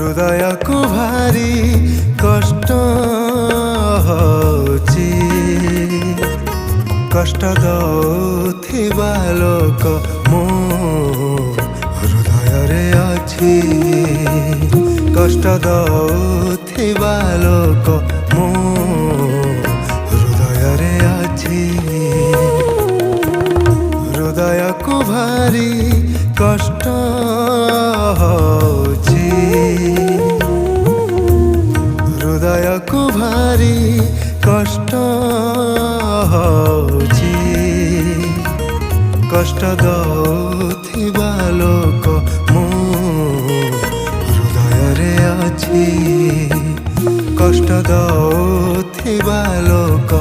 ହୃଦୟକୁ ଭାରି କଷ୍ଟ ହଉଛି, କଷ୍ଟ ଦଉଥିବା ଲୋକ ମୋ ହୃଦୟରେ ଅଛି, କଷ୍ଟ ଦଉଥିବା ଲୋକ ମୋ ହୃଦୟରେ ଅଛି। ହୃଦୟକୁ ଭାରି କଷ୍ଟ ହଉଛି, ହୃଦୟକୁ ଭାରି କଷ୍ଟ ହଉଛି, କଷ୍ଟ ଦଉଥିବା ଲୋକ ମୋ ହୃଦୟରେ ଅଛି, କଷ୍ଟ ଦଉଥିବା ଲୋକ